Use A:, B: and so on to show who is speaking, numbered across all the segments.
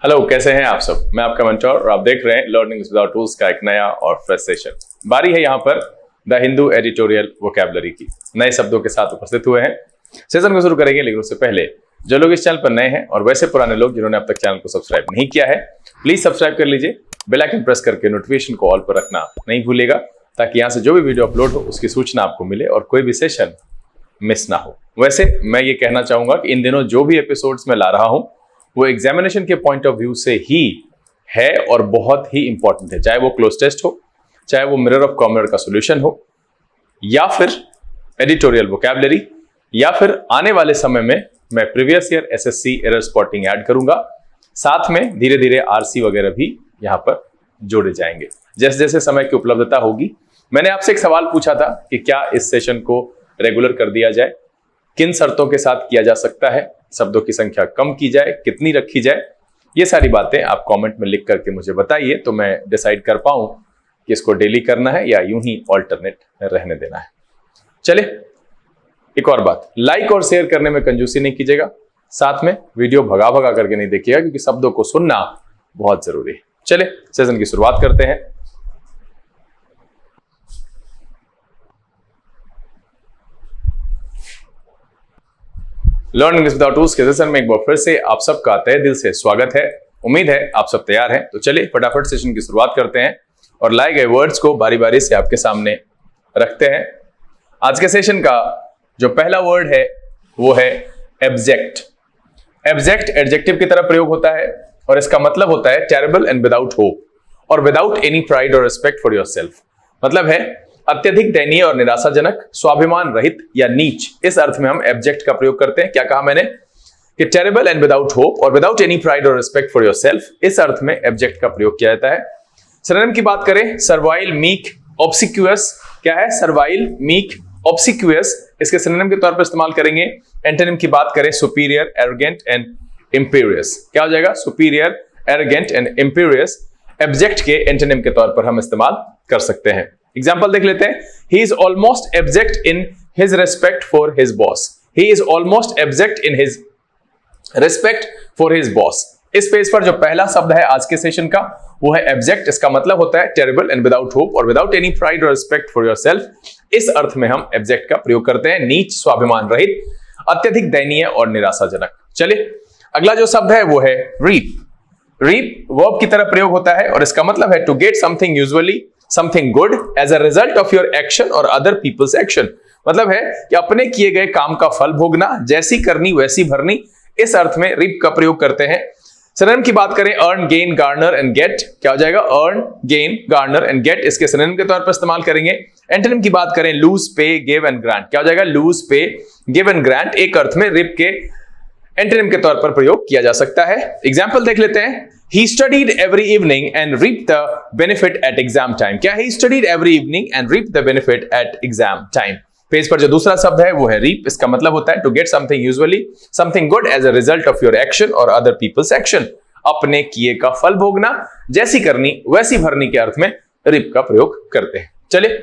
A: Hello, कैसे हैं आप सब। मैं आपका मेंटोर और आप देख रहे हैं लर्निंग विदाउट टूल्स का एक नया और फ्रेश सेशन। बारी है यहाँ पर द हिंदू एडिटोरियल वोकैबुलरी की। नए शब्दों के साथ उपस्थित हुए हैं। सेशन को शुरू करेंगे, लेकिन उससे पहले जो लोग इस चैनल पर नए हैं और वैसे पुराने लोग जिन्होंने अब तक चैनल को सब्सक्राइब नहीं किया है, प्लीज सब्सक्राइब कर लीजिए। बेल आइकन प्रेस करके नोटिफिकेशन को ऑल पर रखना नहीं भूलिएगा, ताकि यहाँ से जो भी वीडियो अपलोड हो उसकी सूचना आपको मिले और कोई भी सेशन मिस ना हो। वैसे मैं ये कहना चाहूंगा कि इन दिनों जो भी एपिसोड्स में ला रहा हूं वो एग्जामिनेशन के पॉइंट ऑफ व्यू से ही है और बहुत ही इंपॉर्टेंट है। चाहे वो क्लोज टेस्ट हो, चाहे वो मिरर ऑफ कॉमनर का सॉल्यूशन हो, या फिर एडिटोरियल वोकैबुलरी, या फिर आने वाले समय में मैं previous year SSC error spotting add करूंगा। साथ में धीरे धीरे आरसी वगैरह भी यहां पर जोड़े जाएंगे जैसे जैसे समय की उपलब्धता होगी। मैंने आपसे एक सवाल पूछा था कि क्या इस सेशन को रेगुलर कर दिया जाए, किन शर्तों के साथ किया जा सकता है, शब्दों की संख्या कम की जाए, कितनी रखी जाए। ये सारी बातें आप कमेंट में लिख करके मुझे बताइए, तो मैं डिसाइड कर पाऊं कि इसको डेली करना है या यूं ही ऑल्टरनेट रहने देना है। चले, एक और बात, लाइक और शेयर करने में कंजूसी नहीं कीजिएगा। साथ में वीडियो भगा भगा करके नहीं देखिएगा, क्योंकि शब्दों को सुनना बहुत जरूरी है। चले सेशन की शुरुआत करते हैं। लर्निंग विदाउट टूल्स के सेशन में एक बार फिर से आप सबका तहे दिल से स्वागत है। उम्मीद है आप सब तैयार हैं। तो चलिए फटाफट सेशन की शुरुआत करते हैं और लाए गए वर्ड्स को बारी बारी से आपके सामने रखते हैं। आज के सेशन का जो पहला वर्ड है वो है एब्जेक्ट। एब्जेक्ट एडजेक्टिव की तरह प्रयोग होता है और इसका मतलब होता है टेरेबल एंड विदाउट होप और विदाउट एनी प्राइड और रिस्पेक्ट फॉर योरसेल्फ। मतलब है अत्यधिक दयनीय और निराशाजनक, स्वाभिमान रहित या नीच। इस अर्थ में हम एब्जेक्ट का प्रयोग करते हैं। क्या कहा मैंने कि टेरेबल एंड विदाउट होप और विदाउट एनी प्राइड और रिस्पेक्ट फॉर योरसेल्फ, इस अर्थ में एब्जेक्ट का प्रयोग किया जाता है। सिनोनिम की बात करें, सर्वाइल, मीक, ऑब्सिक्यूअस। क्या है? सर्वाइल, मीक, ऑब्सिक्यूअस, इसके सिनोनिम के तौर पर इस्तेमाल करेंगे। एंटोनिम की बात करें, सुपीरियर, एरोगेंट एंड इंपीरियस। क्या हो जाएगा? Superior, arrogant and imperious abject के एंटोनिम के तौर पर हम इस्तेमाल कर सकते हैं। एग्जाम्पल देख लेते हैं। He is almost abject in his respect for his boss. He is almost abject in his respect for his boss. इस पेज पर जो पहला शब्द है आज के सेशन का वो है एब्जेक्ट। इसका मतलब होता है टेरेबल एंड विदाउट होप और विदाउट एनी प्राइड और रिस्पेक्ट फॉर योरसेल्फ। इस अर्थ में हम एब्जेक्ट का प्रयोग करते हैं। नीच, स्वाभिमान रहित, अत्यधिक दयनीय और निराशाजनक। चलिए अगला जो शब्द है वो है रीप। रीप वर्ब की तरह प्रयोग होता है और इसका मतलब है to get something, usually something good as a result of your action or other people's action। मतलब है कि अपने किए गए काम का फल भोगना, जैसी करनी वैसी भरनी। इस अर्थ में रिप का प्रयोग करते हैं। सिनोनिम की बात करें, earn, gain, garner and get. क्या हो जाएगा? Earn, gain, garner and get, इसके सिनोनिम के तौर पर इस्तेमाल करेंगे। एंटोनिम की बात करें, लूज, पे, गिव एंड ग्रांट। क्या हो जाएगा? लूज, पे, गिव एंड ग्रांट एक अर्थ में रिप के एंटोनिम के तौर पर प्रयोग किया जा सकता है। एग्जाम्पल देख लेते हैं। He studied every evening and reaped the benefit at exam time। क्या? He studied every evening and reaped the benefit at exam time। Page पर जो दूसरा शब्द है वो है reap। इसका मतलब होता है to get something, usually something good as a result of your action or other people's action। अपने किए का फल भोगना, जैसी करनी वैसी भरनी के अर्थ में reap का प्रयोग करते हैं। चलिए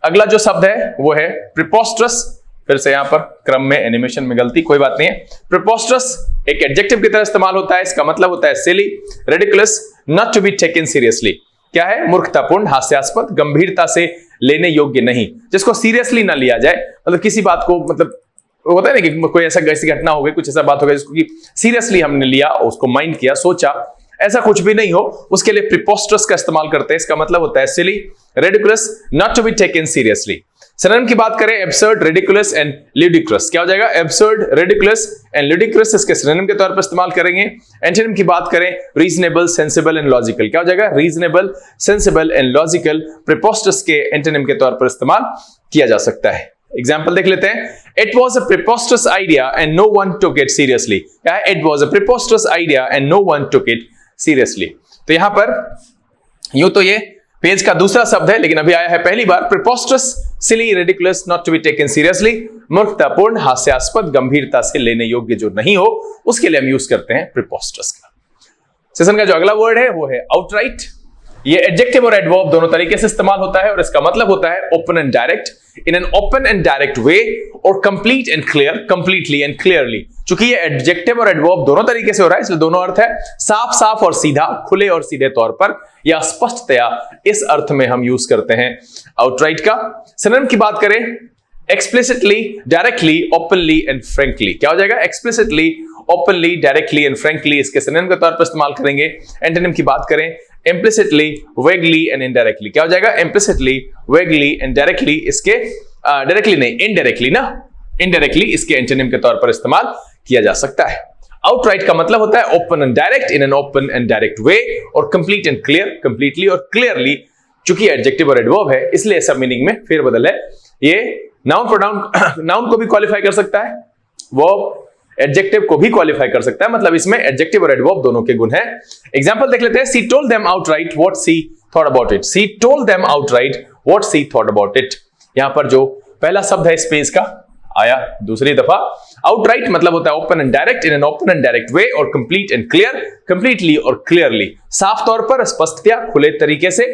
A: अगला जो शब्द है वो है preposterous। फिर से यहां पर क्रम में, एनिमेशन में गलती, कोई बात नहीं है। प्रिपोस्टरस एक एडजेक्टिव की तरह इस्तेमाल होता है। इसका मतलब होता है silly, ridiculous, not to be taken seriously. क्या है? मूर्खतापूर्ण, हास्यास्पद, गंभीरता से लेने योग्य नहीं, जिसको सीरियसली ना लिया जाए। मतलब किसी बात को, मतलब होता है ना कि कोई ऐसा ऐसी घटना हो गई, कुछ ऐसा बात हो गई जिसको कि सीरियसली हमने लिया, उसको माइंड किया, सोचा, ऐसा कुछ भी नहीं हो, उसके लिए प्रिपोस्टरस का इस्तेमाल करते हैं। इसका मतलब होता है silly, ridiculous, not to be taken seriously. Synonym की बात करें, एब्सर्ड, रिडिकुलस एंड ल्यूडिक्रस। क्या हो जाएगा? एब्सर्ड, रिडिकुलस एंड ल्यूडिक्रस, इसके सिनोनिम के तौर पर इस्तेमाल करेंगे। एंटोनिम की बात करें, रीजनेबल, सेंसिबल एंड लॉजिकल। क्या हो जाएगा? रीजनेबल, सेंसिबल एंड लॉजिकल प्रिपोस्टरस के एंटोनिम के तौर पर इस्तेमाल किया जा सकता है। एग्जाम्पल देख लेते हैं। It was a preposterous idea and no one took it seriously। क्या है? It was a preposterous idea and no one took it seriously। तो यहां पर यूं तो ये पेज का दूसरा शब्द है, लेकिन अभी आया है पहली बार। Preposterous, silly, ridiculous, not to be taken seriously, मूर्खतापूर्ण, हास्यास्पद, गंभीरता से लेने योग्य जो नहीं हो, उसके लिए हम यूज करते हैं प्रिपोस्टरस का। सेशन का जो अगला वर्ड है वो है आउटराइट। ये एडजेक्टिव और एडवर्ब दोनों तरीके से इस्तेमाल होता है और इसका मतलब होता है open and direct, in an open and direct way और complete and clear, completely and clearly. चूंकि ये एडजेक्टिव और एडवर्ब दोनों तरीके से हो रहा है, इसलिए दोनों अर्थ है, साफ साफ और सीधा, खुले और सीधे तौर पर या स्पष्टतया, इस अर्थ में हम यूज करते हैं आउटराइट का। सिनोनिम की बात करें, explicitly, directly, openly and frankly. क्या हो जाएगा? Explicitly, openly, directly and frankly इसके सिनोनिम के तौर पर इस्तेमाल करेंगे। एंटोनिम की बात करें, implicitly, vaguely and indirectly। क्या हो जाएगा? implicitly, vaguely and directly इसके डायरेक्टली नहीं, इनडायरेक्टली ना, इनडायरेक्टली इसके एंटोनिम के तौर पर इस्तेमाल किया जा सकता है। आउटराइट का मतलब होता है open and direct, in an open and direct way, और कंप्लीट एंड क्लियर, कंप्लीटली और क्लियरली। चूंकि एडजेक्टिव और एडवर्ब है इसलिए सब मीनिंग में फेरबदल है। ये नाउन प्रोनाउन, नाउन को भी क्वालिफाई कर सकता है, वो एडजेक्टिव को भी क्वालिफाई कर सकता है, मतलब इसमें एडजेक्टिव और एडवर्ब दोनों के गुण हैं। एग्जांपल देख लेते हैं, she told them outright what she thought about it. She told them outright what she thought about it. यहां पर जो पहला शब्द है स्पेस का आया दूसरी दफा। आउटराइट मतलब होता है open and direct, in an open and direct way, और कंप्लीट एंड क्लियर, कंप्लीटली और क्लियरली, साफ तौर पर, स्पष्टतया, खुले तरीके से,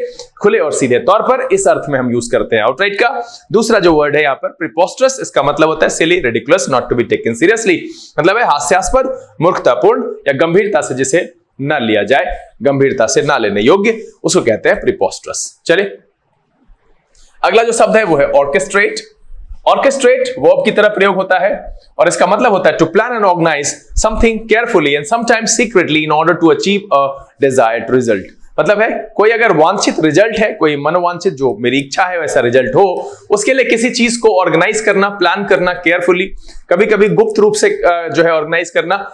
A: खुले और सीधे तौर पर, इस अर्थ में हम यूज करते हैं आउटराइट का। दूसरा जो वर्ड है यहां पर प्रीपोस्टरस, इसका मतलब होता है silly, ridiculous, not to be taken seriously, मतलब है हास्यास्पद, मूर्खतापूर्ण या गंभीरता से जिसे न लिया जाए, गंभीरता से ना लेने योग्य, उसको कहते हैं प्रीपोस्टरस। चलिए अगला जो शब्द है वो है ऑर्केस्ट्रेट। ऑर्केस्ट्रेट वर्ब की तरह प्रयोग होता है और इसका मतलब होता है to plan and organise something carefully and sometimes secretly in order to achieve a desired result. मतलब है कोई अगर वांछित रिजल्ट है, कोई मनोवांछित जो मेरी इच्छा है वैसा रिजल्ट हो, उसके लिए किसी चीज को ऑर्गेनाइज करना, प्लान करना केयरफुली, कभी कभी गुप्त रूप से जो है ऑर्गेनाइज करना,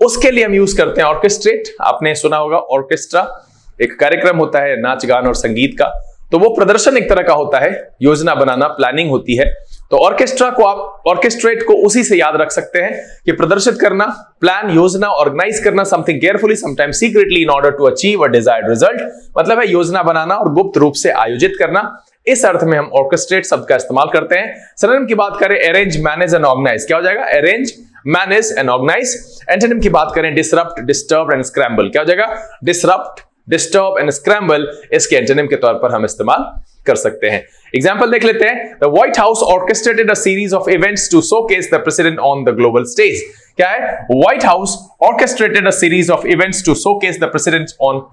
A: उसके लिए हम यूज करते हैं ऑर्केस्ट्रेट। आपने सुना होगा ऑर्केस्ट्रा एक कार्यक्रम होता है नाच गान और संगीत का, तो वो प्रदर्शन एक तरह का होता है, योजना बनाना, प्लानिंग होती है। तो ऑर्केस्ट्रा को आप, ऑर्केस्ट्रेट को उसी से याद रख सकते हैं कि प्रदर्शित करना, प्लान, योजना, ऑर्गेनाइज करना something carefully sometimes secretly in order to achieve a desired result, मतलब है योजना बनाना और गुप्त रूप से आयोजित करना। इस अर्थ में हम ऑर्केस्ट्रेट शब्द का इस्तेमाल करते हैं। सिनोनिम की बात करें, अरेंज, मैनेज एंड ऑर्गेनाइज। क्या हो जाएगा? Arrange, manage and organise. Antonym की बात करें, डिसरप्ट, डिस्टर्ब एंड स्क्रैम्बल। क्या हो जाएगा? डिसरप्ट, डिस्टर्ब एंड स्क्रैम्बल इसके एंटोनिम के तौर पर हम इस्तेमाल कर सकते हैं। एग्जांपल देख लेते हैं, the White House orchestrated a series of events to showcase the president on the global stage. क्या है? White House orchestrated a series of events to showcase the president on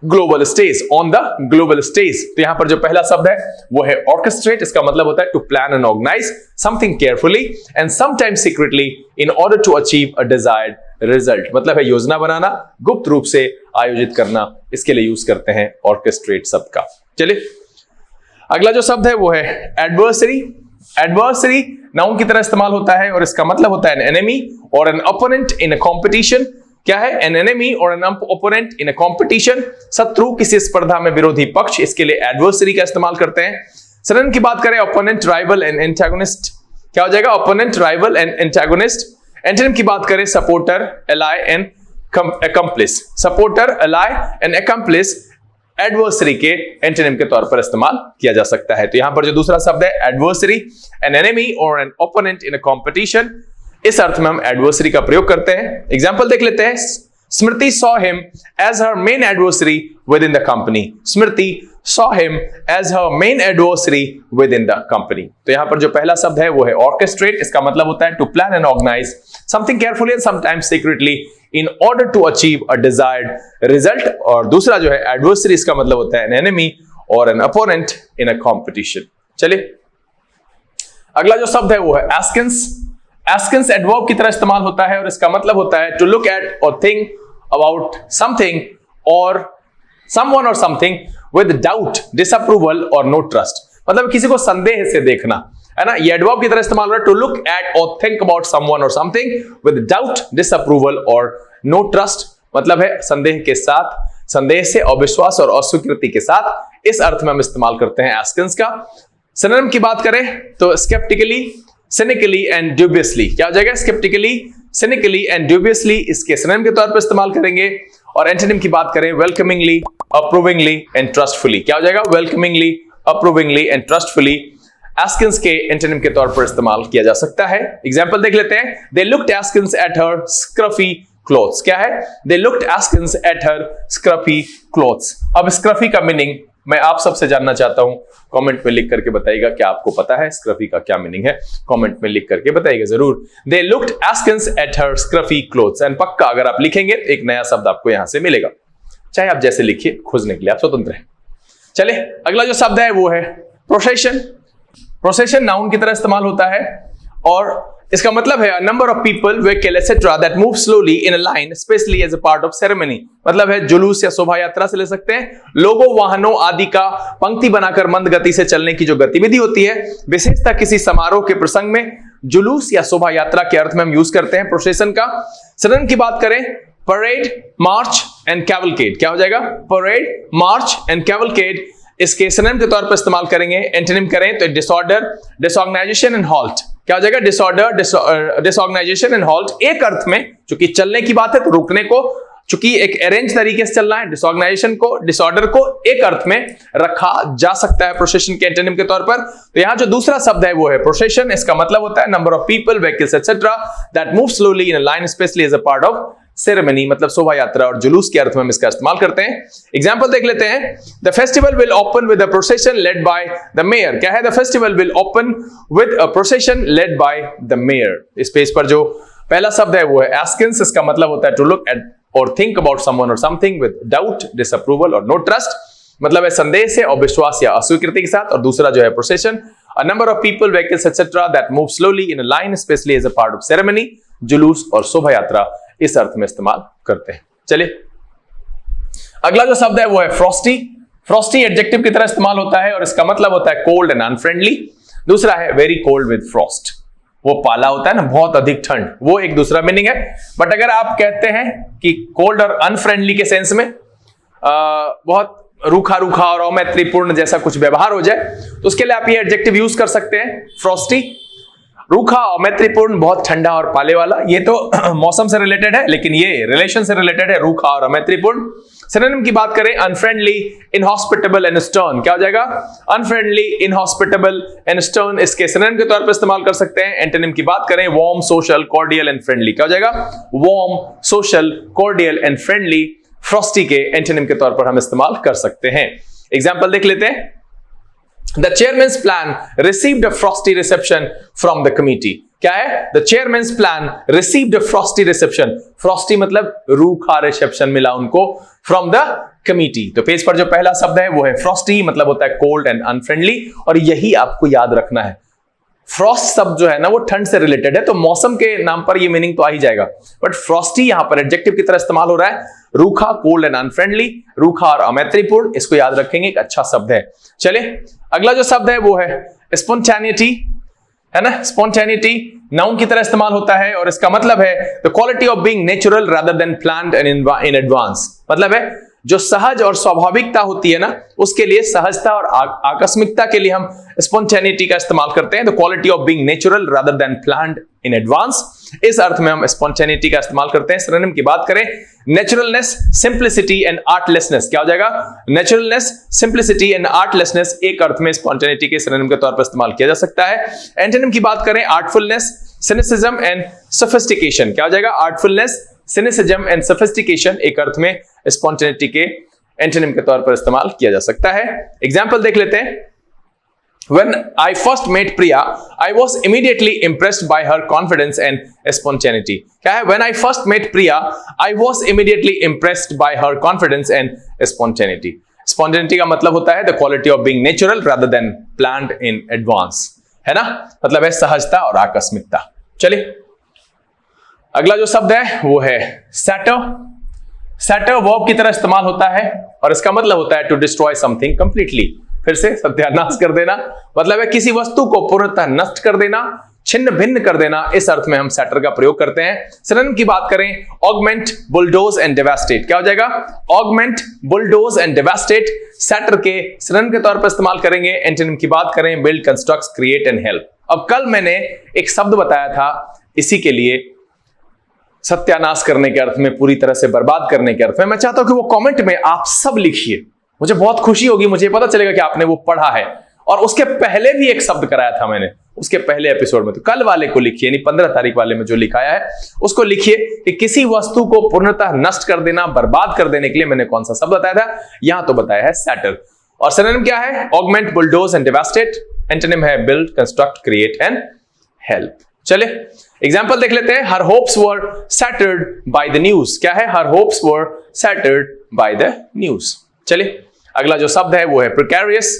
A: global stage, on the global stage. तो यहां पर जो पहला शब्द है वो है ऑर्केस्ट्रेट, इसका मतलब होता है to plan and organise something carefully and sometimes secretly in order to achieve a desired result, मतलब है योजना बनाना, गुप्त रूप से आयोजित करना, इसके लिए यूज करते हैं ऑर्केस्ट्रेट शब्द का। चलिए अगला जो शब्द है वो है एडवर्सरी। एडवर्सरी नाउन की तरह इस्तेमाल होता है और इसका मतलब होता है एन एनिमी और an opponent in a competition. क्या है? एन एनिमी और an opponent in a competition, शत्रु, किसी स्पर्धा में विरोधी पक्ष, इसके लिए एडवर्सरी का इस्तेमाल करते हैं। सिनोनिम की बात करें, ओपोनेंट, राइवल एंड एंटागोनिस्ट। क्या हो जाएगा? Opponent, rival and antagonist. Antonym की बात करें, supporter, ally and accomplice। Supporter, ally and accomplice adversary के एंटोनिम के तौर पर इस्तेमाल किया जा सकता है। तो यहां पर जो दूसरा शब्द है एडवर्सरी, एन एनिमी और an opponent in a competition, इस अर्थ में हम एडवर्सरी का प्रयोग करते हैं। एग्जांपल देख लेते हैं, स्मृति saw him as her main adversary within the company। Smriti saw him as her main adversary within the company। तो यहां पर जो पहला शब्द है वो है ऑर्केस्ट्रेट, इसका मतलब होता है to plan and organise something carefully and sometimes secretly in order to achieve a desired result, और दूसरा जो है एडवर्सरी, इसका मतलब होता है एन एनिमी और an opponent in a competition. चलिए अगला जो शब्द है वो है एस्किंस। एस्किंस एडवर्ब की तरह इस्तेमाल होता है और इसका मतलब होता है टू लुक एट और थिंक अबाउट समथिंग और समवन और समथिंग विद डाउट, डिसअप्रूवल और नो ट्रस्ट, मतलब किसी को संदेह से देखना, है ना। ये एडवर्ब की तरह इस्तेमाल हो रहा है टू लुक एट और थिंक अबाउट समवन और समथिंग विद डाउट, डिसअप्रूवल और नो ट्रस्ट, मतलब है संदेह के साथ, संदेह से, अविश्वास और अस्वीकृति के साथ। इस अर्थ में हम इस्तेमाल करते हैं एस्किंस का। सिनोनिम की बात करें तो स्केप्टिकली, सिनिकली एंड ड्यूबियसली। क्या हो जाएगा? स्केप्टिकली, सिनिकली एंड ड्यूबियसली इसके सिनोनिम के तौर पर इस्तेमाल करेंगे। और एंटोनिम की बात करें, वेलकमिंगली, अप्रूविंगली एंड ट्रस्टफुली। क्या हो जाएगा? वेलकमिंगली, अप्रूविंगली एंड ट्रस्टफुली एस्किंस के एंटोनिम के तौर पर इस्तेमाल किया जा सकता है। एग्जांपल देख लेते हैं, they looked askance at her scruffy clothes. क्या है? They looked askance at her scruffy clothes. अब स्क्रफी का मीनिंग मैं आप सबसे जानना चाहता हूं, कमेंट में लिख करके बताइएगा क्या आपको पता है स्क्रफी का क्या मीनिंग है। कमेंट में लिख करके बताइएगा जरूर। They looked askance at her scruffy clothes, and पक्का अगर आप लिखेंगे एक नया शब्द आपको यहां से मिलेगा, चाहे आप जैसे लिखिए, खोजने के लिए आप स्वतंत्र हैं। चले अगला जो शब्द है वो है प्रोसेशन। प्रोसेशन नाउन की तरह इस्तेमाल होता है और इसका मतलब है number of people, vehicle etcetera that move slowly in a line specially as a part of ceremony. मतलब है जुलूस या शोभा यात्रा से ले सकते हैं, लोगों वाहनों आदि का पंक्ति बनाकर मंद गति से चलने की जो गतिविधि होती है, विशेषतः किसी समारोह के प्रसंग में जुलूस या शोभा यात्रा के अर्थ में हम यूज करते हैं प्रोसेशन का। सिनोनिम की बात करें, परेड, मार्च एंड कैवलकेड। क्या हो जाएगा? Parade, march and cavalcade. इसके सिनोनिम के तौर पर इस्तेमाल करेंगे। एंटोनिम करें तो डिसऑर्डर, डिसऑर्गेनाइजेशन एंड हॉल्ट। क्या हो जाएगा? Disorder, disorganisation and halt. एक अर्थ में, चूंकि चलने की बात है तो रुकने को, चूंकि एक अरेंज तरीके से चलना है, डिसऑर्गेनाइजेशन को, डिसऑर्डर को एक अर्थ में रखा जा सकता है प्रोसेशन के एंटोनिम के तौर पर। तो यहां जो दूसरा शब्द है वो है प्रोसेशन। इसका मतलब होता है number of people, vehicles etcetera that move slowly in a line specially as a part of ceremony. मतलब शोभा यात्रा और जुलूस के अर्थ में हम इसका इस्तेमाल करते हैं। एग्जांपल देख लेते हैं। The festival will open with a procession led by the mayor. क्या है? The festival will open with a procession led by the mayor. इस पेज पर जो पहला शब्द है वो है askance। इसका मतलब होता है टू लुक एट और थिंक अबाउट समवन और समथिंग विद डाउट, डिसअप्रूवल और नो ट्रस्ट। मतलब है संदेह से और विश्वास या अस्वीकृति के साथ। और दूसरा जो है procession, a number of people, vehicles etcetera that move slowly in a line specially as a part of ceremony. जुलूस और शोभा यात्रा इस अर्थ में इस्तेमाल करते हैं। चलिए अगला जो शब्द है वो है फ्रॉस्टी। फ्रॉस्टी एडजेक्टिव की तरह इस्तेमाल होता है और इसका मतलब होता है कोल्ड एंड अनफ्रेंडली। दूसरा है वेरी कोल्ड विद फ्रॉस्ट। वो पाला होता है ना, बहुत अधिक ठंड, वो एक दूसरा मीनिंग है। बट अगर आप कहते हैं कि कोल्ड और अनफ्रेंडली के सेंस में बहुत रूखा रूखा और अमैत्रीपूर्ण जैसा कुछ व्यवहार हो जाए, तो उसके लिए आप ये एडजेक्टिव यूज कर सकते हैं फ्रॉस्टी। रूखा, अमैत्रीपूर्ण, बहुत ठंडा और पाले वाला, ये तो मौसम से रिलेटेड है, लेकिन ये रिलेशन से रिलेटेड है, रूखा और अमैत्रीपूर्ण। सिनोनिम की बात करें, अनफ्रेंडली, इनहॉस्पिटेबल एंड स्टर्न। क्या हो जाएगा? अनफ्रेंडली, इनहॉस्पिटेबल एंड स्टर्न इसके सिनोनिम के तौर पर इस्तेमाल कर सकते हैं। एंटोनिम की बात करें, warm, social, cordial and friendly. क्या हो जाएगा? Warm, social, cordial and friendly Frosty के एंटोनिम के तौर पर हम इस्तेमाल कर सकते हैं। एग्जाम्पल देख लेते हैं। The chairman's plan received a frosty reception from the committee. क्या है? The chairman's plan received a frosty reception. Frosty मतलब रूखा रिसेप्शन मिला उनको from the committee. तो पेज पर जो पहला शब्द है वो है frosty, मतलब होता है cold and unfriendly, और यही आपको याद रखना है। फ्रॉस्ट शब्द जो है ना वो ठंड से रिलेटेड है, तो मौसम के नाम पर ये मीनिंग तो आ ही जाएगा। बट फ्रॉस्टी यहां पर एडजेक्टिव की तरह इस्तेमाल हो रहा है। रूखा, कोल्ड एंड अनफ्रेंडली, रूखा और अमैत्रीपूर्ण, इसको याद रखेंगे, एक अच्छा शब्द है। चले अगला जो शब्द है वो है स्पॉन्टेनिटी, है ना। स्पॉन्टेनिटी नाउन की तरह इस्तेमाल होता है और इसका मतलब है the quality of being natural rather than planned and in advance. मतलब है जो सहज और स्वाभाविकता होती है ना, उसके लिए सहजता और आकस्मिकता के लिए हम स्पॉन्टेनिटी का इस्तेमाल करते हैं। The quality of being natural rather than planned in advance, इस अर्थ में हम स्पॉन्टेनिटी का इस्तेमाल करते हैं। सिनोनिम की बात करें, नेचुरलनेस, सिंप्लिसिटी एंड आर्टलेसनेस। क्या हो जाएगा? नेचुरलनेस, सिंप्लिसिटी एंड आर्टलेसनेस एक अर्थ में स्पॉन्टेनिटी के सिनोनिम के तौर पर इस्तेमाल किया जा सकता है। एंटोनिम की बात करें, आर्टफुलनेस, सिनिसिज्म एंड सोफिस्टिकेशन। क्या हो जाएगा? आर्टफुलनेस, सिनिसिज्म एंड सोफिस्टिकेशन एक अर्थ में स्पॉन्टेनिटी के एंटोनिम के तौर पर इस्तेमाल किया जा सकता है। एग्जाम्पल देख लेते हैं। When I first met Priya, I was immediately impressed by her confidence and spontaneity. क्या है? When I first met Priya, I was immediately impressed by her confidence and spontaneity. Spontaneity का मतलब होता है the quality of being natural rather than planned in advance. है ना? मतलब है सहजता और आकस्मिकता। चलिए अगला जो शब्द है वो है सैटर। सैटर वर्ब की तरह इस्तेमाल होता है और इसका मतलब होता है टू डिस्ट्रॉय समथिंग कंप्लीटली। फिर से सत्यानाश कर देना, मतलब है किसी वस्तु को पूर्णतः नष्ट कर देना, छिन्न भिन्न कर देना, इस अर्थ में हम सैटर का प्रयोग करते हैं। सिनोनिम की बात करें, ऑगमेंट, बुलडोज एंड डेवास्टेट। क्या हो जाएगा? ऑगमेंट, बुलडोज एंड डेवास्टेट सैटर के सिनोनिम के तौर पर इस्तेमाल करेंगे। एंटोनिम की बात करें, build, construct, create and help. अब कल मैंने एक शब्द बताया था इसी के लिए, सत्यानाश करने के अर्थ में, पूरी तरह से बर्बाद करने के अर्थ में। मैं चाहता हूं कि वो कमेंट में आप सब लिखिए, मुझे बहुत खुशी होगी, मुझे पता चलेगा कि आपने वो पढ़ा है। और उसके पहले भी एक शब्द कराया था मैंने उसके पहले एपिसोड में, तो कल वाले को लिखिए, यानी 15 तारीख वाले में जो लिखाया है उसको लिखिए कि किसी वस्तु को पूर्णतः नष्ट कर देना, बर्बाद कर देने के लिए मैंने कौन सा शब्द बताया था। यहां तो बताया है सैटर। और सिनोनिम क्या है? Augment, bulldoze and devastate. Antonym है build, construct, create and help. चले एग्जांपल देख लेते हैं। Her hopes were shattered by the news. क्या है? Her hopes were shattered by the news. चलिए अगला जो शब्द है वो है प्रिकैरियस।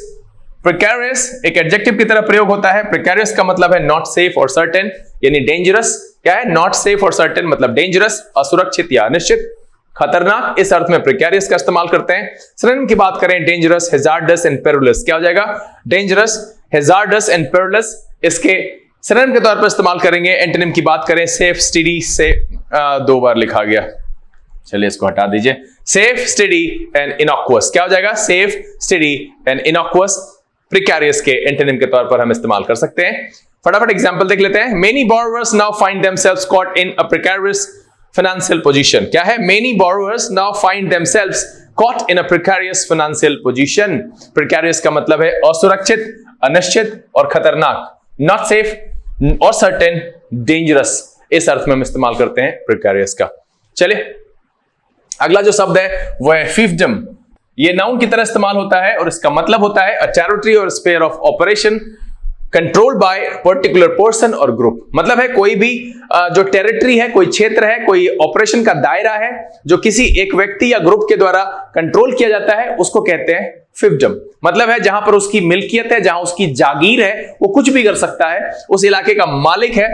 A: प्रिकैरियस एक एडजेक्टिव की तरह प्रयोग होता है। प्रिकैरियस का मतलब है नॉट सेफ और सर्टेन, यानी डेंजरस। क्या है? नॉट सेफ और सर्टेन मतलब डेंजरस, असुरक्षित या अनिश्चित, खतरनाक। इस अर्थ में प्रिकैरियस का इस्तेमाल करते हैं। सिनोनिम की बात करें, डेंजरस, हैजार्डस एंड पेरिलस। क्या हो जाएगा? डेंजरस, हैजार्डस एंड पेरिलस इसके सिनोनिम के तौर पर इस्तेमाल करेंगे। एंटोनिम की बात करें, सेफ, स्टेडी से 2 बार लिखा गया, चलिए इसको हटा दीजिए। Safe, steady and innocuous. क्या हो जाएगा? Safe, steady and innocuous precarious के एंटोनिम के तौर पर हम इस्तेमाल कर सकते हैं। फटाफट एग्जांपल देख लेते हैं। Many borrowers now find themselves caught in a precarious financial position. क्या है? Many borrowers now find themselves caught in a precarious financial position. Precarious का मतलब है असुरक्षित, अनिश्चित और खतरनाक। नॉट सेफ और सर्टेन, डेंजरस, इस अर्थ में हम इस्तेमाल करते हैं प्रिकैरियस का। चलिए अगला जो शब्द है वो है फिefdom। ये नाउन की तरह इस्तेमाल होता है और इसका मतलब होता है अ टेरिटरी और sphere of operation controlled bye particular person और ग्रुप। मतलब है कोई भी जो टेरिटरी है, कोई क्षेत्र है, कोई ऑपरेशन का दायरा है जो किसी एक व्यक्ति या ग्रुप के द्वारा कंट्रोल किया जाता है, उसको कहते हैं फिefdom। मतलब है जहां पर उसकी मिल्कियत है, जहां उसकी जागीर है, वो कुछ भी कर सकता है, उस इलाके का मालिक है।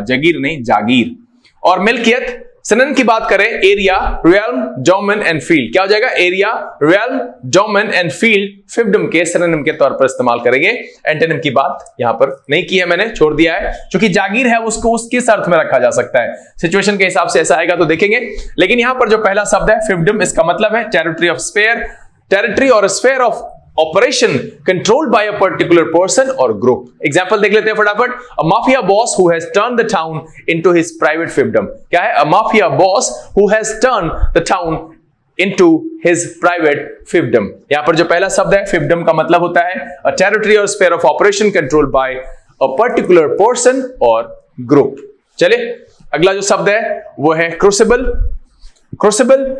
A: जागीर नहीं, जागीर। और मिल्कियत, सिनोनिम की बात करें, area, realm, domain and field. क्या हो जाएगा? Area, realm, domain and field fiefdom के सिनोनिम के तौर पर इस्तेमाल करेंगे। एंटोनिम की बात यहां पर नहीं की है, मैंने छोड़ दिया है, क्योंकि जागीर है उसको उस किस अर्थ में रखा जा सकता है, सिचुएशन के हिसाब से ऐसा आएगा तो देखेंगे। लेकिन यहां पर जो पहला शब्द है फिefdom, इसका मतलब है टेरिटरी ऑफ स्फीयर, टेरिटरी और sphere of operation controlled by a particular person और ग्रुप। एग्जांपल देख लेते हैं फटाफट। A mafia boss who has turned the town into his private fiefdom. क्या है? A mafia boss who has turned the town into his private fiefdom. यहां पर जो पहला शब्द है फिefdom का मतलब होता है अ टेरिटरी और sphere of operation controlled by a particular person और ग्रुप। चलिए अगला जो शब्द है वो है क्रूसिबल। क्रूसिबल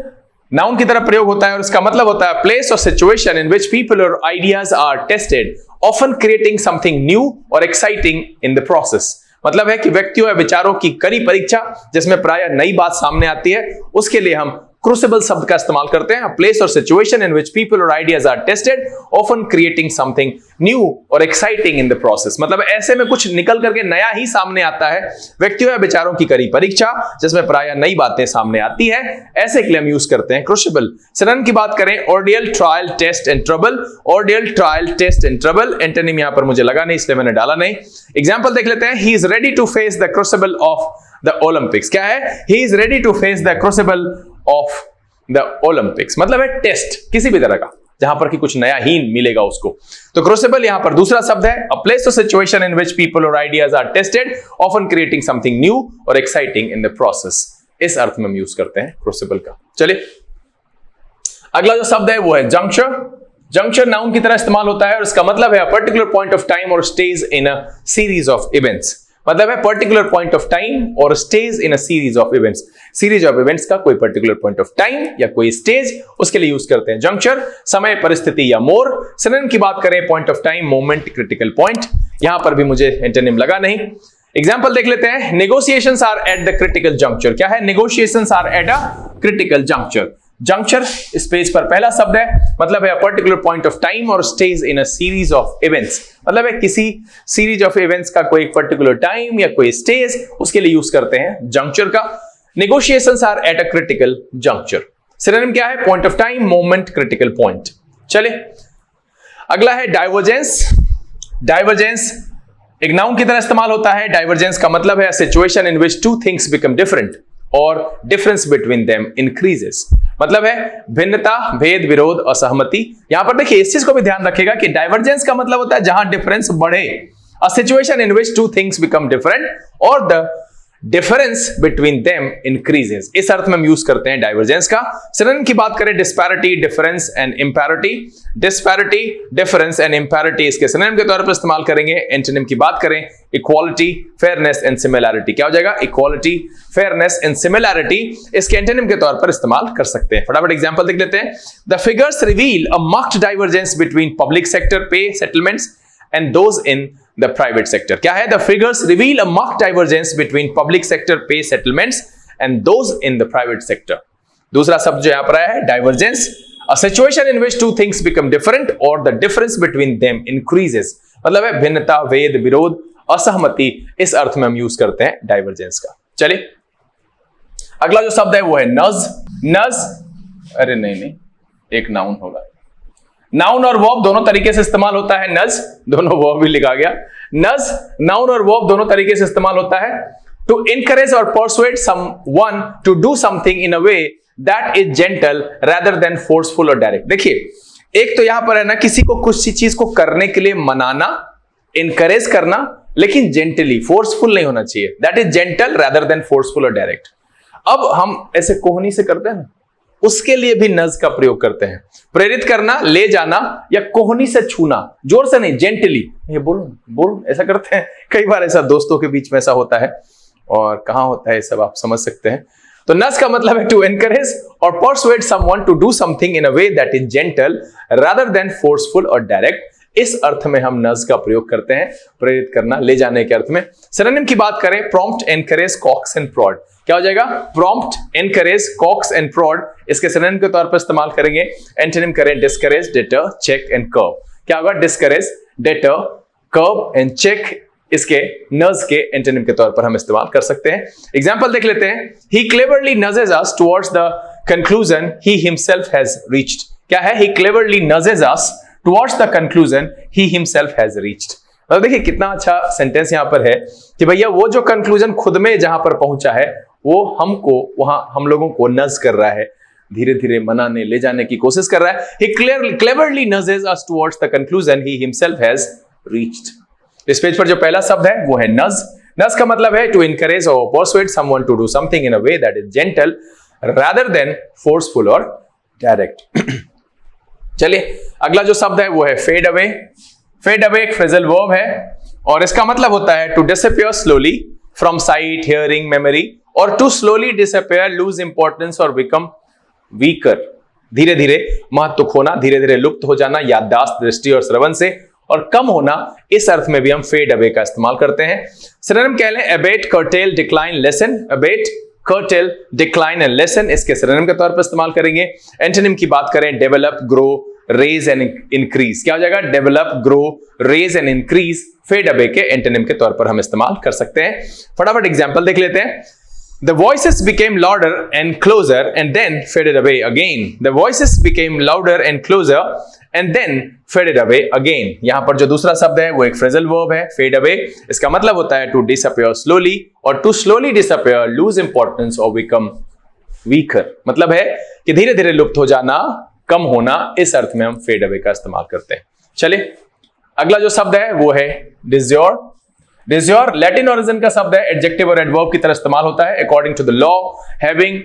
A: नाउन की तरह प्रयोग होता है और इसका मतलब होता है प्लेस और सिचुएशन इन विच पीपल और ideas are tested, often creating something new और एक्साइटिंग इन द प्रोसेस। मतलब है कि व्यक्तियों या विचारों की कड़ी परीक्षा जिसमें प्राय नई बात सामने आती है, उसके लिए हम क्रूसिबल शब्द का इस्तेमाल करते हैं। प्लेस और सिचुएशन इन विच पीपल और ideas are tested, often creating something new और एक्साइटिंग इन द प्रोसेस। मतलब ऐसे में कुछ निकल करके नया ही सामने आता है, व्यक्तियों या विचारों की कड़ी परीक्षा जिसमें प्राय नई बातें सामने आती है, ऐसे के लिए हम यूज करते हैं क्रूसिबल। सिनोनिम की बात करें, ordeal, trial, test and trouble. Ordeal, trial, test and trouble. Antonym यहां पर मुझे लगा नहीं इसलिए मैंने डाला नहीं। एग्जांपल देख लेते हैं। He is ready to face the crucible of the Olympics. क्या है? He is ready to face the crucible of the Olympics. मतलब है टेस्ट किसी भी तरह का जहां पर कि कुछ नया ही मिलेगा उसको। तो क्रूसिबल यहां पर दूसरा शब्द है अ प्लेस और सिचुएशन इन विच पीपल और ideas are tested, often creating something new और एक्साइटिंग इन द प्रोसेस। इस अर्थ में हम यूज करते हैं क्रूसिबल का। चलिए अगला जो शब्द है वो है जंक्चर। जंक्चर नाउन की तरह इस्तेमाल होता है और इसका मतलब है a particular point of time और stage in a series of events. मतलब है पर्टिकुलर पॉइंट ऑफ टाइम और stage in a series of events. Series of events का कोई पर्टिकुलर पॉइंट ऑफ टाइम या कोई स्टेज, उसके लिए यूज करते हैं जंक्चर। समय, परिस्थिति या मोर। सिनोनिम की बात करें, point of time, moment, critical point. यहां पर भी मुझे एंटोनिम लगा नहीं। एग्जांपल देख लेते हैं। Negotiations are at the critical juncture. क्या है? Negotiations are at a critical juncture. Juncture इस पेज पर पहला शब्द है, मतलब है पर्टिकुलर पॉइंट ऑफ टाइम और stage in a series of events. मतलब है किसी सीरीज ऑफ इवेंट्स का कोई पर्टिकुलर टाइम या कोई स्टेज, उसके लिए यूज करते हैं जंक्चर का। Negotiations are at a critical juncture. Synonym क्या है? Point of time, moment, critical point. चले अगला है डाइवर्जेंस। डाइवर्जेंस एक नाउन की तरह इस्तेमाल होता है। डाइवर्जेंस का मतलब है situation in which two things become different और डिफरेंस बिटवीन देम इंक्रीजेस। मतलब है भिन्नता, भेद, विरोध, असहमति। यहां पर देखिए इस चीज को भी ध्यान रखिएगा कि डाइवर्जेंस का मतलब होता है जहां डिफरेंस बढ़े। A situation in which two things become different और the difference between them increases, इस अर्थ में हम यूज करते हैं डाइवर्जेंस का। सिनोनिम की बात करें disparity, difference and imparity, disparity, difference and imparity इसके सिनोनिम के तौर पर इस्तेमाल करेंगे। एंटोनिम की बात करें इक्वालिटी, फेयरनेस एंड सिमिलैरिटी, क्या हो जाएगा? इक्वालिटी, फेयरनेस एंड सिमिलैरिटी इसके एंटोनिम के तौर पर इस्तेमाल कर सकते हैं। फटाफट एग्जांपल देख लेते हैं। The figures reveal a marked divergence between public sector पे settlements and those in the private sector, क्या है? The figures reveal a marked divergence between public sector pay settlements and those in the private sector. दूसरा शब्द जो यहां पर आया है divergence, a situation in which two things become different or the difference between them increases, मतलब है भिन्नता, भेद, विरोध, असहमति, इस अर्थ में हम यूज करते हैं divergence का। चलिए अगला जो शब्द है वो है नज। नज, अरे नहीं, एक नाउन होगा। नाउन और वर्ब दोनों तरीके से इस्तेमाल होता है। नज, दोनों वर्ब भी लिखा गया। नज नाउन और वर्ब दोनों तरीके से इस्तेमाल होता है। टू इनकरेज और persuade someone to do something in a way that is gentle rather than forceful और डायरेक्ट। देखिए, एक तो यहां पर है ना, किसी को कुछ चीज को करने के लिए मनाना, इनकरेज करना, लेकिन जेंटली, फोर्सफुल नहीं होना चाहिए। That is gentle rather than forceful और डायरेक्ट। अब हम ऐसे कोहनी से करते हैं ना, उसके लिए भी नज का प्रयोग करते हैं। प्रेरित करना, ले जाना, या कोहनी से छूना, जोर से नहीं, जेंटली, ये बोलो ऐसा करते हैं। कई बार ऐसा दोस्तों के बीच में ऐसा होता है, और कहां होता है सब आप समझ सकते हैं। तो नज का मतलब है टू एनकरेज और persuade someone to do something in a way that is gentle rather than forceful और डायरेक्ट। इस अर्थ में हम नज का प्रयोग करते हैं, प्रेरित करना, ले जाने के अर्थ में। सिनोनिम की बात करें, prompt, encourage, coax and prod, क्या हो जाएगा? Prompt, encourage, coax and prod इसके सिनोनिम के तौर पर इस्तेमाल करेंगे। एंटोनिम करें discourage, deter, check and curb, क्या होगा? Discourage, deter, curb and check इसके नज के एंटोनिम के तौर पर हम इस्तेमाल कर सकते हैं। एग्जांपल देख लेते हैं। He cleverly nudges us towards the conclusion he himself has reached, क्या है? He cleverly nudges us towards the conclusion he himself has reached। और देखिए कितना अच्छा सेंटेंस यहां पर है कि भैया वो जो कंक्लूजन खुद में जहां पर पहुंचा है, वो हमको वहां, हम लोगों को नज कर रहा है, धीरे धीरे मनाने, ले जाने की कोशिश कर रहा है। He cleverly nudges us towards the conclusion he himself has reached। इस पेज पर जो पहला शब्द है वो है नज। नज का मतलब है to encourage or persuade someone to do something in a way that is gentle rather than forceful or direct। चलिए अगला जो शब्द है वो है फेड अवे। फेड अवे एक फ्रेजल वर्ब है, और इसका मतलब होता है to disappear slowly from sight, hearing, memory, और to slowly disappear, lose importance और बिकम वीकर, धीरे धीरे महत्व खोना, धीरे धीरे लुप्त हो जाना, याददाश्त, दृष्टि और श्रवण से, और कम होना, इस अर्थ में भी हम फेड अवे का इस्तेमाल करते हैं। सिनोनिम कह लें abate, curtail, decline, lessen. Abate, curtail, decline and lessen इसके सिनोनिम के तौर पर इस्तेमाल करेंगे। एंटोनिम की बात करें develop, grow, raise and increase, क्या हो जाएगा? Develop, grow, raise and increase fade away के एंटोनिम के तौर पर हम इस्तेमाल कर सकते हैं। फटाफट एग्जांपल देख लेते हैं। The voices became louder and closer and then faded away again. The voices became louder and closer and then faded away again. यहां पर जो दूसरा शब्द है वो एक फ्रेजल वर्ब है, fade away। इसका मतलब होता है to disappear slowly, और to slowly disappear, lose importance or become weaker, मतलब है कि धीरे धीरे लुप्त हो जाना, कम होना, इस अर्थ में हम फेड अवे का इस्तेमाल करते हैं। चलिए अगला जो शब्द है वो है डिस्योर। डिस्योर लैटिन ओरिजिन का शब्द है, एडजेक्टिव और एडवर्ब की तरह इस्तेमाल होता है। According to the law, having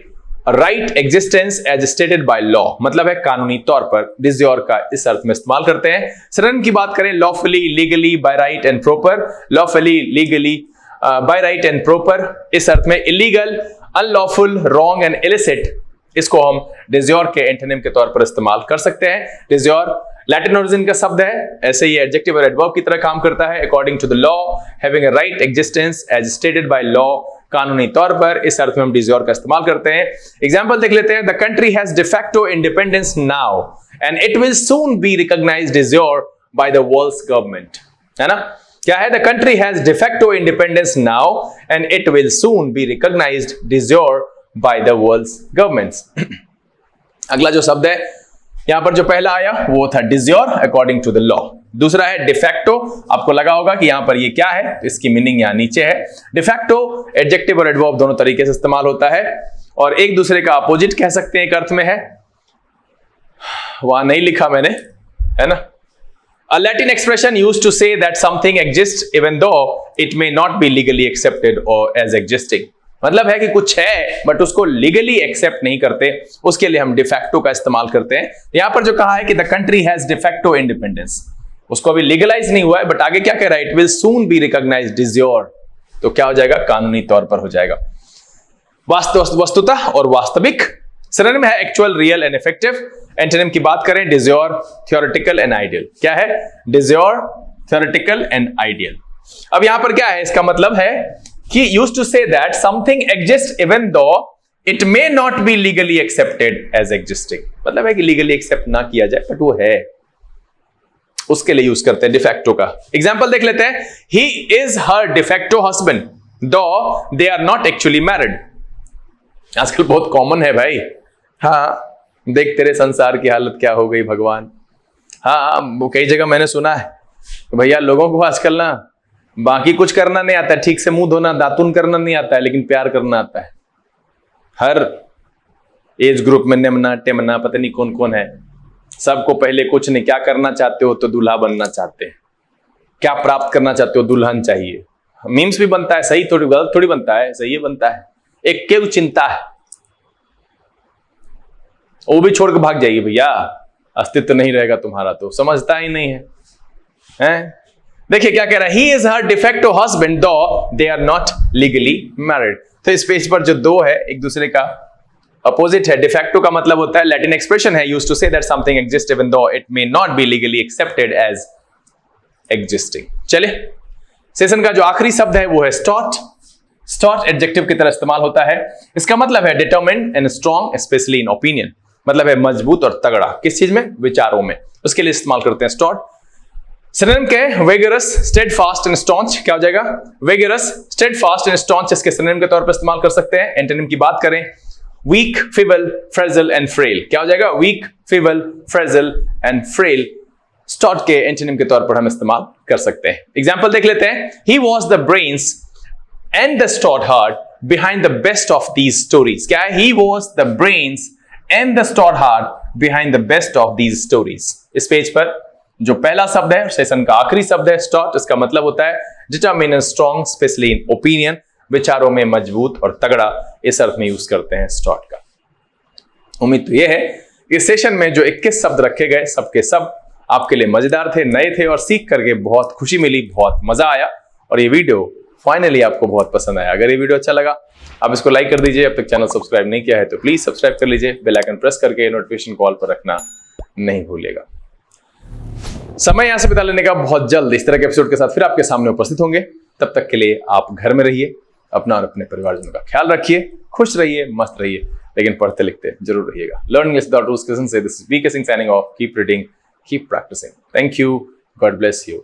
A: right existence as stated by law, मतलब है कानूनी तौर पर डिस्योर का इस अर्थ में इस्तेमाल करते हैं। सिनोनिम की बात करें lawfully, legally, by right and proper. Lawfully, legally, by right and proper, इस अर्थ में illegal, unlawful, wrong and illicit, इसको हम डिस्योर के एंटोनिम के तौर पर इस्तेमाल कर सकते हैं। डिस्योर लैटिन ओरिजिन का शब्द है, ऐसे ही एडजेक्टिव और एडवर्ब की तरह काम करता है। According to the law, having a right existence as stated by law, कानूनी तौर पर, इस अर्थ में हम डिस्योर का इस्तेमाल करते हैं। एग्जांपल देख लेते हैं। The country has de facto independence now and it will soon be recognized डिस्योर by the world's government, है ना? क्या है? The country has de facto independence now and it will soon be recognized डिस्योर by the world's governments। अगला जो शब्द है यहां पर जो पहला आया वो था डिस्योर अकॉर्डिंग टू द लॉ। दूसरा है डिफैक्टो। आपको लगा होगा कि यहां पर ये क्या है, इसकी मीनिंग यहां नीचे है। डिफैक्टो एडजेक्टिव और एडवर्ब दोनों तरीके से इस्तेमाल होता है, और एक दूसरे का अपोजिट कह सकते हैं, एक अर्थ में है, वहां नहीं लिखा मैंने, है ना? A Latin expression used to say that something exists even though it may not be legally accepted or as existing. मतलब है कि कुछ है बट उसको लीगली एक्सेप्ट नहीं करते, उसके लिए हम डिफैक्टो का इस्तेमाल करते हैं। यहां पर जो कहा है कि the country has de facto independence, उसको अभी लीगलाइज नहीं हुआ है बट आगे क्या कह रहा है, it will soon be recognised de jure, तो क्या हो जाएगा, कानूनी तौर पर हो जाएगा। वस्तुतः और वास्तविक सिनोनिम है actual, real and effective. Antonym की बात करें, de jure, theoretical and ideal. क्या है, de jure, theoretical and ideal. अब यहां पर क्या है, इसका मतलब है कि used to say that something exist even though it may not be legally accepted as existing, मतलब है कि लीगली एक्सेप्ट ना किया जाए बट वो है, उसके लिए यूज करते हैं डिफैक्टो का। एग्जांपल देख लेते हैं, he is her de facto husband though they are not actually married. आजकल बहुत कॉमन है भाई, हाँ देख तेरे संसार की हालत क्या हो गई भगवान। हाँ वो कई जगह मैंने सुना है भैया लोगों को आजकल ना बाकी कुछ करना नहीं आता है, ठीक से मुंह धोना दातुन करना नहीं आता है, लेकिन प्यार करना आता है। हर एज ग्रुप में निम्ना टेमना पता नहीं कौन कौन है, सबको पहले कुछ नहीं, क्या करना चाहते हो तो दूल्हा बनना चाहते हैं, क्या प्राप्त करना चाहते हो दुल्हन चाहिए। मीम्स भी बनता है, सही थोड़ी गलत थोड़ी बनता है, सही बनता है। एक केव चिंता है, वो भी छोड़ के भाग जाइए भैया, अस्तित्व नहीं रहेगा तुम्हारा, तो समझता ही नहीं है, हैं? देखिए क्या कह रहा है, he is her de facto husband though they are not legally married. तो इस पेज पर जो दो है एक दूसरे का अपोजिट है। डिफेक्टो का मतलब होता है, लैटिन एक्सप्रेशन है used to say that something exist even though it may not be legally accepted as existing. चलिए सेशन का जो आखिरी शब्द है वो है स्टॉट। स्टॉट एडजेक्टिव की तरह इस्तेमाल होता है, इसका मतलब है determined and strong specially in opinion, मतलब है मजबूत और तगड़ा, किस चीज में, विचारों में, उसके लिए इस्तेमाल करते हैं स्टॉट। सिनोनिम के वेगरस, स्टेडफास्ट एंड स्टॉन्च, क्या हो जाएगा, वेगरस, स्टेडफास्ट एंड स्टॉन्च इसके सिनोनिम के तौर पर इस्तेमाल कर सकते हैं। एंटोनिम की बात करें, weak, feeble, fragile and frail, क्या हो जाएगा, weak, feeble, fragile and frail stout के एंटोनिम के तौर पर हम इस्तेमाल कर सकते हैं। एग्जांपल देख लेते हैं, he was the brains and the stout heart behind the best of these stories. क्या है, he was the brains and the stout heart behind the best of these stories. इस पेज पर जो पहला शब्द है सेशन का आखिरी शब्द है स्टॉट, इसका मतलब होता है determine strong specially in opinion, विचारों में मजबूत और तगड़ा, इस अर्थ में यूज करते हैं स्टॉट का। उम्मीद तो यह है कि सेशन में जो 21 शब्द रखे गए सबके सब आपके लिए मजेदार थे, नए थे और सीख करके बहुत खुशी मिली, बहुत मजा आया और ये वीडियो फाइनली आपको बहुत पसंद आया। अगर ये वीडियो अच्छा लगा आप इसको लाइक कर दीजिए, अब तक चैनल सब्सक्राइब नहीं किया है तो प्लीज सब्सक्राइब कर लीजिए, बेल आइकन प्रेस करके नोटिफिकेशन कॉल पर रखना नहीं भूलिएगा। समय यहां से बिता लेने का, बहुत जल्द इस तरह के एपिसोड के साथ फिर आपके सामने उपस्थित होंगे। तब तक के लिए आप घर में रहिए, अपना और अपने परिवारजनों का ख्याल रखिए, खुश रहिए, मस्त रहिए, लेकिन पढ़ते लिखते जरूर रहिएगा। Learning is the rules so this is VK Singh signing off. Keep reading, keep practising. Thank you, God bless you.